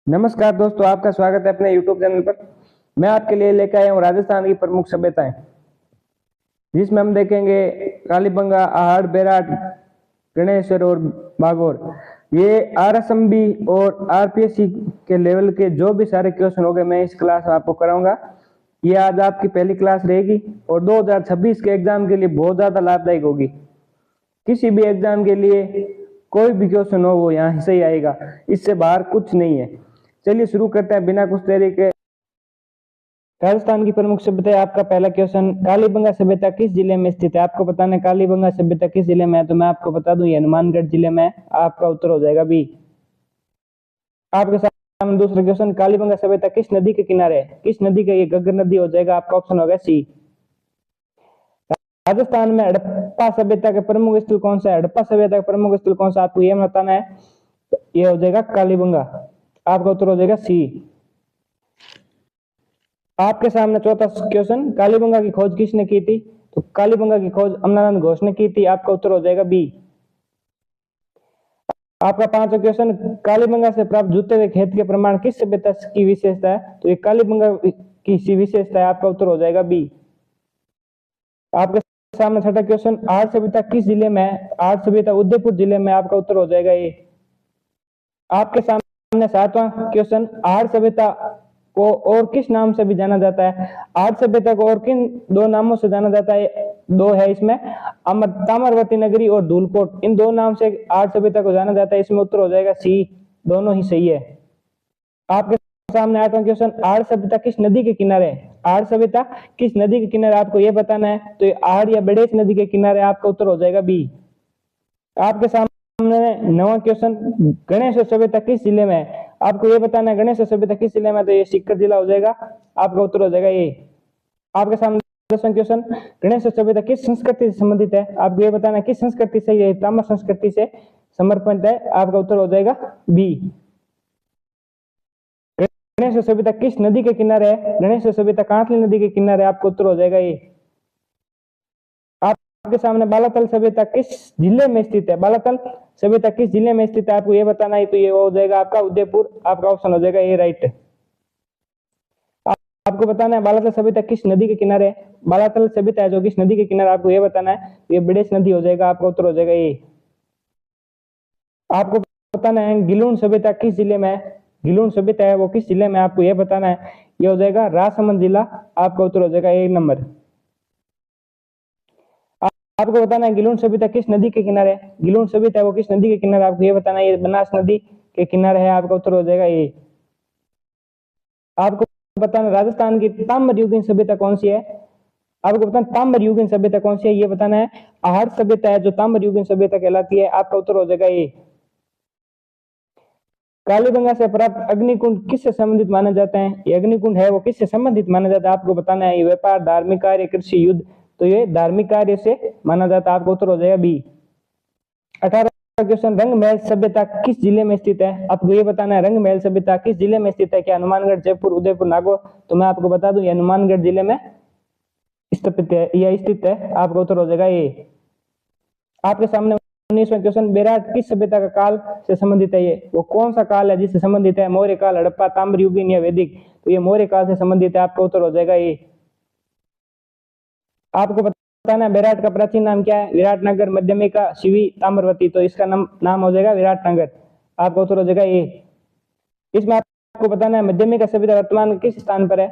नमस्कार दोस्तों, आपका स्वागत है अपने YouTube चैनल पर। मैं आपके लिए लेकर आया हूँ राजस्थान की प्रमुख सभ्यताएं, जिसमें हम देखेंगे कालीबंगा, आहड़, बेराट, गणेश्वर और बागोर। ये आरएसएमबी और आरपीएससी के लेवल के जो भी सारे क्वेश्चन हो गए, मैं इस क्लास में आपको कराऊंगा। ये आज आपकी पहली क्लास रहेगी और 2026 के एग्जाम के लिए बहुत ज्यादा लाभदायक होगी। किसी भी एग्जाम के लिए कोई भी क्वेश्चन हो वो यहाँ से ही आएगा, इससे बाहर कुछ नहीं है। चलिए शुरू करते हैं बिना कुछ देरी के। राजस्थान की प्रमुख सभ्यता है। आपका पहला क्वेश्चन, कालीबंगा सभ्यता किस जिले में स्थित है? आपको बताना है कालीबंगा सभ्यता किस जिले में है, तो मैं आपको बता दूं ये हनुमानगढ़ जिले में है। आपका उत्तर हो जाएगा बी। आपके सामने दूसरा क्वेश्चन, कालीबंगा सभ्यता किस नदी के किनारे है? किस नदी का? ये घग्गर नदी हो जाएगा। आपका ऑप्शन होगा सी। राजस्थान में हड़प्पा सभ्यता का प्रमुख स्थल कौन सा है? हड़प्पा सभ्यता का प्रमुख स्थल कौन सा, आपको यह बताना है। ये हो जाएगा कालीबंगा। आपका उत्तर हो जाएगा सी। आपके सामने चौथा क्वेश्चन, कालीबंगा की खोज किसने की थी? तो कालीबंगा की खोज अमरनाथ घोष ने की थी। आपका उत्तर हो जाएगा बी। आपका पांचवा क्वेश्चन, कालीबंगा से प्राप्त जूते हुए खेत के प्रमाण किस सभ्यता की विशेषता है? तो ये कालीबंगा की विशेषता है। आपका उत्तर हो जाएगा बी। आपके सामने छठा क्वेश्चन, आहड़ सभ्यता किस जिले में है? आहड़ सभ्यता उदयपुर जिले में। आपका उत्तर हो जाएगा ए। आपके सामने सातवां क्वेश्चन, आहड़ सभ्यता को और किस नाम से भी जाना जाता है? आहड़ सभ्यता को और किन दो नामों से जाना जाता है? दो है इसमें, अमर ताम्रवती नगरी और धूलकोट। इन दो नाम से आहड़ सभ्यता को जाना जाता है। इसमें उत्तर हो जाएगा सी। दोनों ही सही है। आपके सामने आठवां क्वेश्चन, आहड़ सभ्यता किस नदी के किनारे है? आहड़ सभ्यता किस नदी के किनारे, आपको यह बताना है। तो ये आहड़ या बड़ेच नदी के किनारे। आपका उत्तर हो जाएगा बी। आपके सामने नवा क्वेश्चन, गणेश सभ्यता किस जिले में है? आपको ये बताना है गणेश सभ्यता किस जिले में है। तो ये सीकर जिला हो जाएगा। आपका उत्तर हो जाएगा ए। आपके सामने दसवां क्वेश्चन, गणेश सभ्यता किस संस्कृति से संबंधित है? आपको ये बताना है किस संस्कृति से। ये ताम्र संस्कृति से समर्पित है। आपका उत्तर हो जाएगा बी। गणेश सभ्यता किस नदी के किनारे है? गणेश सभ्यता कांतली नदी के किनारे। आपको उत्तर हो जाएगा ए। आपके सामने बालातल सभ्यता किस जिले में स्थित है? बालातल सभ्यता किस जिले में स्थित है? आपको ये बताना है। तो ये हो जाएगा आपका उदयपुर। आपका ऑप्शन हो जाएगा ए राइट। आपको बताना है बालातल सभ्यता किस नदी के किनारे है? बालातल सभ्यता है जो किस नदी के किनारे, आपको ये बताना है। ये बड़ेच नदी हो जाएगा। आपका उत्तर हो जाएगा ए। आपको बताना है गिलून सभ्यता किस जिले में है? गिलून सभ्यता है वो किस जिले में, आपको यह बताना है। ये हो जाएगा राजसमंद जिला। आपका उत्तर हो जाएगा ए नंबर। आपको बताना है गिलून सभ्यता किस नदी के किनारे है? गिलून सभ्यता है वो किस नदी के किनारे, आपको ये बताना है। ये बनास नदी के किनारे है। आपका उत्तर हो जाएगा ए। आपको बताना राजस्थान की ताम्र युगीन सभ्यता कौन सी है? आपको बताना ताम्र युगीन सभ्यता कौन सी है, ये बताना है। आहड़ सभ्यता है जो ताम्र युगीन सभ्यता कहलाती है। आपका उत्तर हो जाएगा ए। कालीबंगा से प्राप्त अग्निकुंड किससे संबंधित माने जाते हैं? ये अग्निकुंड है वो किससे संबंधित माना जाता है? आपको बताना है। ये व्यापार, धार्मिक कार्य, कृषि, युद्ध। तो ये धार्मिक कार्य से माना जाता है। आपका उत्तर हो जाएगा बी। 18वां क्वेश्चन, रंग महल सभ्यता किस जिले में स्थित है? आपको ये बताना है रंग महल सभ्यता किस जिले में स्थित है। क्या हनुमानगढ़, जयपुर, उदयपुर, नागौर? तो मैं आपको बता दूं ये हनुमानगढ़ जिले में स्थित है या स्थित है। आपका उत्तर हो जाएगा ए। आपके सामने 19वां क्वेश्चन, बेराट किस सभ्यता का काल से संबंधित है? ये वो कौन सा काल है जिससे संबंधित है? मौर्य काल, हड़प्पा, ताम्र युगीन या वैदिक? तो ये मौर्य काल से संबंधित है। आपका उत्तर हो जाएगा ए। आपको बताना है बेराट का प्राचीन नाम क्या है? विराटनगर, मध्यमिका, शिवी, ताम्रवती। तो इसका नाम हो जाएगा विराटनगर। आपका उत्तर हो जाएगा ए। इसमें आपको बताना है मध्यमिका सभ्यता वर्तमान में किस स्थान पर है?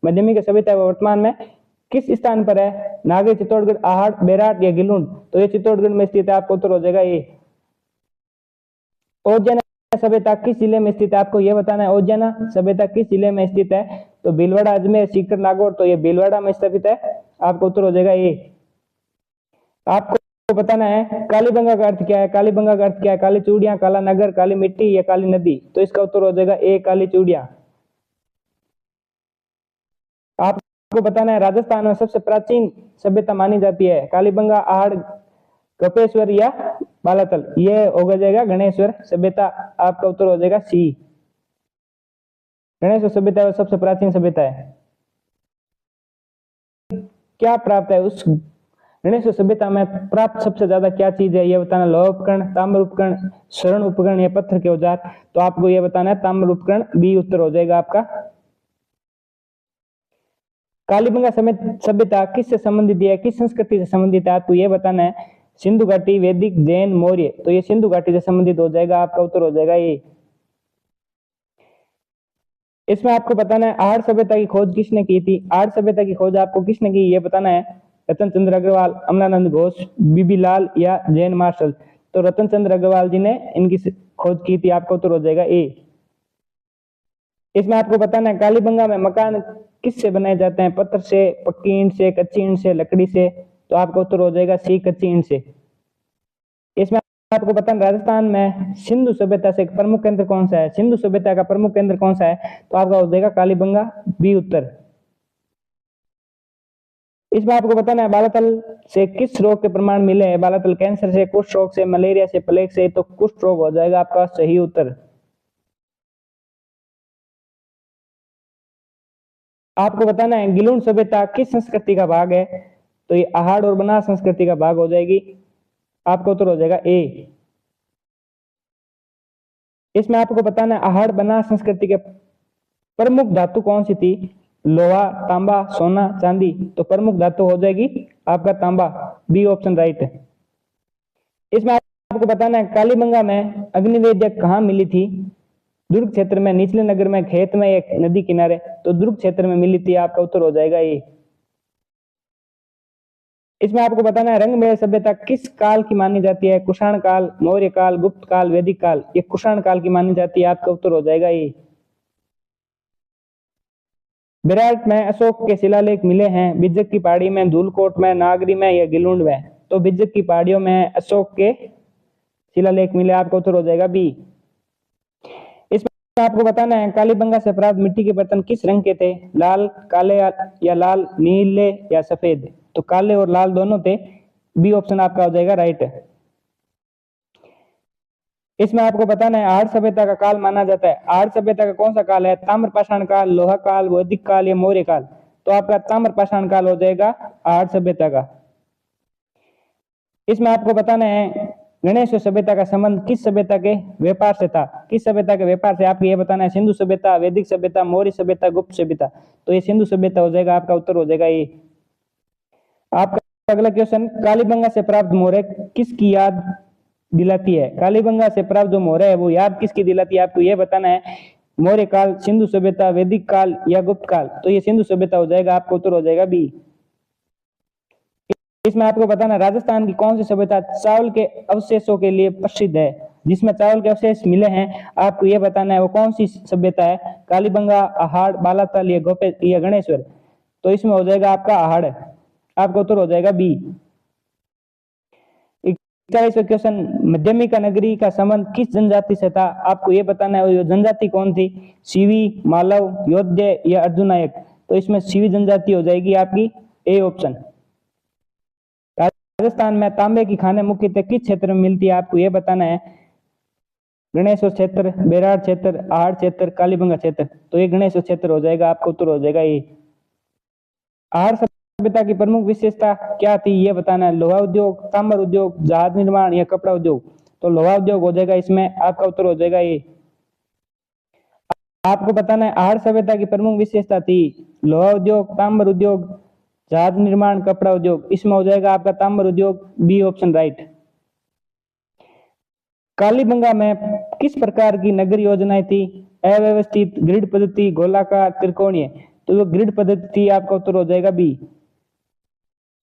मध्यमिका सभ्यता वर्तमान में किस स्थान पर है? नागरी, चित्तौड़गढ़, आहड़, बेराट या गिलून? तो ये चित्तौड़गढ़ में स्थित है। आपका उत्तर हो जाएगा ए। ओजैना सभ्यता किस जिले में स्थित है? आपको यह बताना है ओजैना सभ्यता किस जिले में स्थित है। तो भीलवाड़ा, अजमेर, सीकर, नागौर। तो ये भीलवाड़ा में स्थित है। आपका उत्तर हो जाएगा ए। आपको बताना है कालीबंगा का अर्थ क्या है? कालीबंगा का अर्थ क्या है? काली चूड़ियां, काला नगर, काली मिट्टी या काली नदी? तो इसका उत्तर हो जाएगा ए, काली चूड़ियां। आपको बताना है राजस्थान में सबसे प्राचीन सभ्यता मानी जाती है कालीबंगा, आहड़, कपेश्वर या बालातल? ये हो जाएगा गणेश्वर सभ्यता। आपका उत्तर हो जाएगा सी। गणेश्वर सभ्यता सबसे प्राचीन सभ्यता है। क्या प्राप्त है उस गणेश सभ्यता में प्राप्त सबसे ज्यादा क्या चीज है, ये बताना। लोह उपकरण, ताम्र उपकरण, स्वर्ण उपकरण या पत्थर के औजार। तो आपको ये बताना है ताम्र उपकरण, बी उत्तर हो जाएगा आपका। कालीबंगा सभ्यता किससे संबंधित है, किस संस्कृति से संबंधित है, आपको ये बताना है। सिंधु घाटी, वैदिक, जैन, मौर्य। तो ये सिंधु घाटी से संबंधित हो जाएगा, आपका उत्तर हो जाएगा ये। इसमें आपको बताना है आहड़ सभ्यता की खोज किसने की थी। आहड़ सभ्यता की खोज आपको किसने की, ये बताना है। रतन चंद्र अग्रवाल, अमलानंद घोष, बीबी लाल या जैन मार्शल। तो रतन चंद्र अग्रवाल जी ने इनकी खोज की थी, आपका उत्तर हो जाएगा ए। इसमें आपको बताना है कालीबंगा में मकान किससे बनाए जाते हैं, पत्थर से, पक्की ईंट से, कच्ची ईंट से, लकड़ी से। तो आपका उत्तर हो जाएगा सी, कच्ची ईंट से। इसमें आपको बताना राजस्थान में सिंधु सभ्यता से प्रमुख केंद्र कौन सा है, सिंधु सभ्यता का प्रमुख केंद्र कौन सा है। तो आपका हो जाएगा कालीबंगा, बी उत्तर। इसमें आपको बताना है बालातल से किस रोग के प्रमाण मिले हैं। बालातल कैंसर से, कुष्ठ रोग से, मलेरिया से, प्लेग से। तो कुष्ठ रोग हो जाएगा आपका सही उत्तर। आपको बताना है गिलुन सभ्यता किस संस्कृति का भाग है। तो ये आहड़ और बनास संस्कृति का भाग हो जाएगी, आपका उत्तर हो जाएगा ए। इसमें आपको बताना है आहड़ बनास संस्कृति के प्रमुख धातु कौन सी थी। लोहा, तांबा, सोना, चांदी। तो प्रमुख धातु हो जाएगी आपका तांबा, बी ऑप्शन राइट है। इसमें आपको बताना है कालीबंगा में अग्निवेद्य कहाँ मिली थी। दुर्ग क्षेत्र में, निचले नगर में, खेत में, एक नदी किनारे। तो दुर्ग क्षेत्र में मिली थी, आपका उत्तर हो जाएगा ये। इसमें आपको बताना है रंगमेल सभ्यता किस काल की मानी जाती है। कुषाण काल, मौर्य काल, गुप्त काल, वैदिक काल। ये कुषाण काल की मानी जाती है, आपका उत्तर हो जाएगा ये। विराट में अशोक के शिलालेख मिले हैं। बिज्जक की पहाड़ी में, धूलकोट में, नागरी में या गिलुंड में। तो बिज्जक की पहाड़ियों में अशोक के शिलालेख मिले, आपका उत्तर हो जाएगा बी। इसमें आपको बताना है कालीबंगा से प्राप्त मिट्टी के बर्तन किस रंग के थे। लाल, काले या लाल, नीले या सफेद। तो काले और लाल दोनों थे, बी ऑप्शन आपका हो जाएगा राइट। इसमें आपको बताना है आहड़ सभ्यता का काल माना जाता है। आहड़ सभ्यता का कौन सा काल है, ताम्रपाषाण काल, लोहा काल, वैदिक काल या मौर्य काल। तो आपका ताम्रपाषाण काल हो जाएगा आहड़ सभ्यता का। इसमें आपको बताना है गणेश सभ्यता का संबंध किस सभ्यता के व्यापार से था। किस सभ्यता के व्यापार से, आपको यह बताना है। सिंधु सभ्यता, वैदिक सभ्यता, मौर्य सभ्यता, गुप्त सभ्यता। तो ये सिंधु सभ्यता हो जाएगा, आपका उत्तर हो जाएगा ये। आपका अगला क्वेश्चन, कालीबंगा से प्राप्त मोहरें किसकी याद दिलाती है। कालीबंगा से प्राप्त जो मोहरें है वो याद किसकी दिलाती है, आपको यह बताना है। मौर्य काल, सिंधु सभ्यता, वैदिक काल या गुप्त काल। तो ये सिंधु सभ्यता हो जाएगा, आपका उत्तर हो जाएगा बी। इसमें आपको बताना राजस्थान की कौन सी सभ्यता चावल के अवशेषों के लिए प्रसिद्ध है। जिसमें चावल के अवशेष मिले हैं, आपको यह बताना है वो कौन सी सभ्यता है। कालीबंगा, आहड़, बालातल या गोपे या गणेश्वर। तो इसमें हो जाएगा आपका आहड़, आपका उत्तर हो जाएगा बी। 41वां क्वेश्चन, मध्यमिका नगरी का संबंध किस जनजाति से था। आपको यह बताना है वो जनजाति कौन थी। सीवी, मालव, योध्य या अर्जुनायक। तो इसमें सीवी जनजाति हो जाएगी आपकी, ए ऑप्शन। राजस्थान में तांबे की खानें मुख्यतः किस क्षेत्र में मिलती है, आपको यह बताना है। गणेश्वर क्षेत्र, बेराड़ क्षेत्र, आहड़ क्षेत्र, कालीबंगा क्षेत्र। तो ये गणेश्वर क्षेत्र हो जाएगा, आपका उत्तर हो जाएगा ये। आहड़ सभ्यता की प्रमुख विशेषता क्या थी, यह बताना है। लोहा उद्योग, तांबर उद्योग, जहाज निर्माण या कपड़ा उद्योग। तो लोहा उद्योग हो जाएगा इसमें, आपका उत्तर हो जाएगा ये। आपको बताना है आहड़ सभ्यता की प्रमुख विशेषता थी लोहा उद्योग, तांबर उद्योग, जहाज निर्माण, कपड़ा उद्योग। इसमें हो जाएगा आपका तांबर उद्योग, बी ऑप्शन राइट। कालीबंगा में किस प्रकार की नगर योजनाएं थी। अव्यवस्थित, ग्रिड पद्धति, गोलाकार, त्रिकोणीय। तो वो ग्रिड पद्धति थी, आपका उत्तर हो जाएगा बी।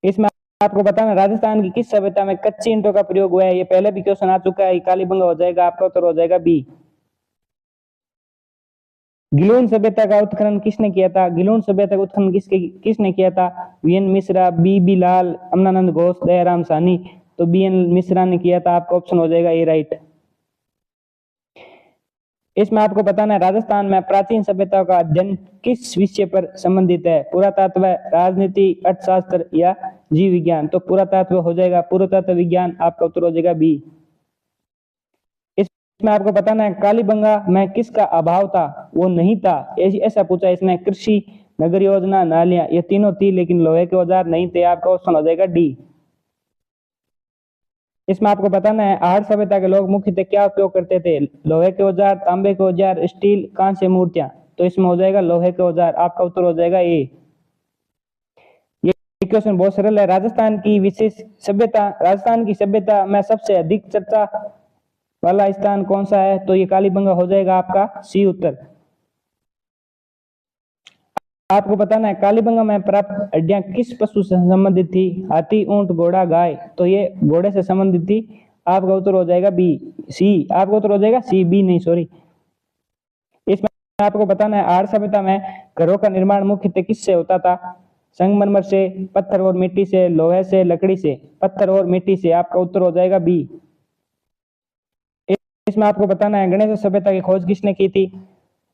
इसमें आपको बताना राजस्थान की किस सभ्यता में कच्ची ईंटों का प्रयोग हुआ है। ये पहले भी क्वेश्चन आ चुका है, कालीबंगा हो जाएगा, आपका उत्तर हो जाएगा बी। गिलोन सभ्यता का उत्खनन किसने किया था। गिलोन सभ्यता का उत्खनन किसने किया था। वीएन मिश्रा, बी लाल, अमलानंद घोष, दयाराम साहनी। तो बीएन मिश्रा ने किया था, आपका ऑप्शन हो जाएगा ए राइट। इसमें आपको बताना है राजस्थान में प्राचीन सभ्यताओं का अध्ययन किस विषय पर संबंधित है। पुरातत्व, राजनीति, अर्थशास्त्र या जीव विज्ञान। तो पुरातत्व हो जाएगा, पुरातत्व विज्ञान, आपका उत्तर हो जाएगा बी। इसमें आपको बताना है कालीबंगा में किसका अभाव था, वो नहीं था, ऐसा पूछा इसने। कृषि, नगर योजना, नालियां, ये तीनों थी लेकिन लोहे के औजार नहीं थे, आपका ऑप्शन हो जाएगा डी। इसमें आपको बताना है आहड़ सभ्यता के लोग मुख्यतः क्या उपयोग करते थे, लोहे के औजार, तांबे के औजार, स्टील, कांस्य मूर्तियां। तो इसमें हो जाएगा लोहे के औजार, आपका उत्तर हो जाएगा ए। ये क्वेश्चन बहुत सरल है। राजस्थान की विशेष सभ्यता, राजस्थान की सभ्यता में सबसे अधिक चर्चा वाला स्थान कौन सा है, तो ये कालीबंगा हो जाएगा आपका सी उत्तर। आपको बताना है कालीबंगा में प्राप्त हड्डियां किस पशु से संबंधित थी, हाथी, ऊंट, घोड़ा, गाय। तो ये घोड़े से संबंधित थी, आपका उत्तर हो जाएगा बी। सी आपका उत्तर हो जाएगा सी, बी नहीं सॉरी। इसमें आपको बताना है आहड़ सभ्यता में घरों का निर्माण मुख्यतः किससे होता था, संगमरमर से, पत्थर और मिट्टी से, लोहे से, लकड़ी से। पत्थर और मिट्टी से, आपका उत्तर हो जाएगा बी। इसमें आपको बताना है गणेश सभ्यता की खोज किसने की थी,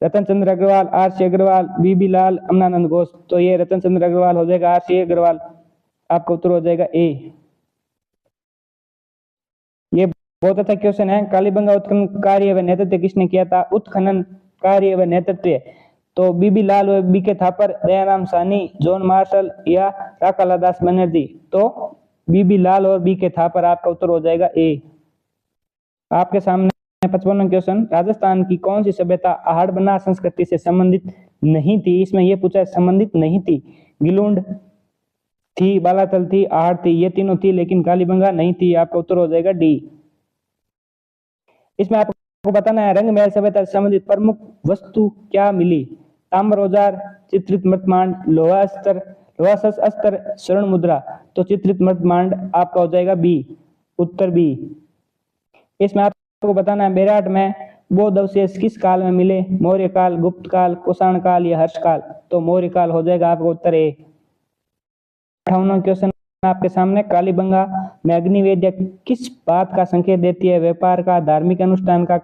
रतन चंद्र अग्रवाल, आर.सी. अग्रवाल, बीबी लाल, अमनानंद घोष। तो ये रतन चंद्र अग्रवाल हो जाएगा, आर.सी. अग्रवाल, आपका उत्तर हो जाएगा ए। ये बहुत अच्छा क्वेश्चन है। कालीबंगा उत्खनन कार्य व नेतृत्व किसने किया था, उत्खनन कार्य व नेतृत्व तो बीबी लाल व BK. Thapar, Dayaram Sahni, John Marshall या राकाला दास बनर्जी। तो बीबी लाल और बी.के. थापर, आपका उत्तर हो जाएगा ए। आपके सामने 55वां क्वेश्चन, राजस्थान की कौन सी सभ्यता आहड़ बना संस्कृति से संबंधित नहीं थी। इसमें यह पूछा है संबंधित नहीं थी। गिलुंड थी, बालातल थी, आहड़ थी, ये तीनों थी लेकिन कालीबंगा नहीं थी, आपका उत्तर हो जाएगा डी। इसमें आपको बताना है रंग महल सभ्यता से संबंधित प्रमुख वस्तु क्या मिली, ताम्र औजार, चित्रित मृत्मांड, लोहा अस्त्र, लोहा अस्त्र, स्वर्ण मुद्रा। तो चित्रित मृत्मांड, आपका हो जाएगा बी, उत्तर बी। इसमें आपको बताना है बेराट में बौद्ध अवशेष किस काल में मिले, मौर्य काल, गुप्त काल, कुषाण काल या हर्ष काल। तो मौर्य काल हो जाएगा, आपका उत्तर ए। 58वां क्वेश्चन आपके सामने, कालीबंगा में अग्निवेद्य किस बात का संकेत देती है, व्यापार का, धार्मिक अनुष्ठान का,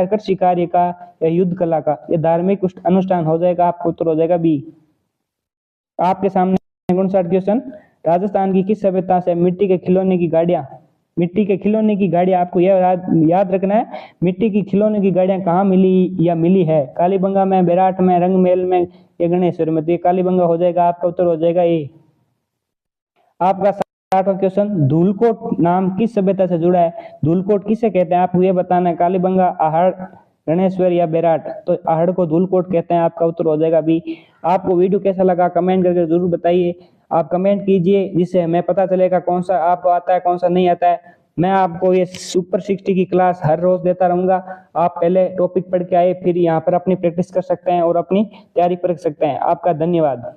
कृषि कार्य का या युद्ध कला का। ये धार्मिक अनुष्ठान हो जाएगा, आपका उत्तर हो जाएगा बी। आपके सामने 59 क्वेश्चन, राजस्थान की किस सभ्यता से मिट्टी के खिलौने की गाड़ियां, मिट्टी के खिलौने की गाड़ियां, आपको यह याद रखना है मिट्टी की खिलौने की गाड़ियां कहाँ मिली या मिली है, कालीबंगा में, बेराट में, रंगमहल में या गणेश्वर में। तो ये कालीबंगा हो जाएगा, आपका उत्तर हो जाएगा ए। आपका 60वां क्वेश्चन, धूलकोट नाम किस सभ्यता से जुड़ा है, धूलकोट किसे कहते हैं, आपको यह बताना है, कालीबंगा, आहड़, गणेश्वर या बेराट। तो आहड़ को धूलकोट कहते हैं, आपका उत्तर हो जाएगा बी। आपको वीडियो कैसा लगा कमेंट करके जरूर बताइए। आप कमेंट कीजिए जिससे हमें पता चलेगा कौन सा आपको आता है कौन सा नहीं आता है। मैं आपको ये सुपर 60 की क्लास हर रोज देता रहूंगा। आप पहले टॉपिक पढ़ के आए, फिर यहाँ पर अपनी प्रैक्टिस कर सकते हैं और अपनी तैयारी कर सकते हैं। आपका धन्यवाद।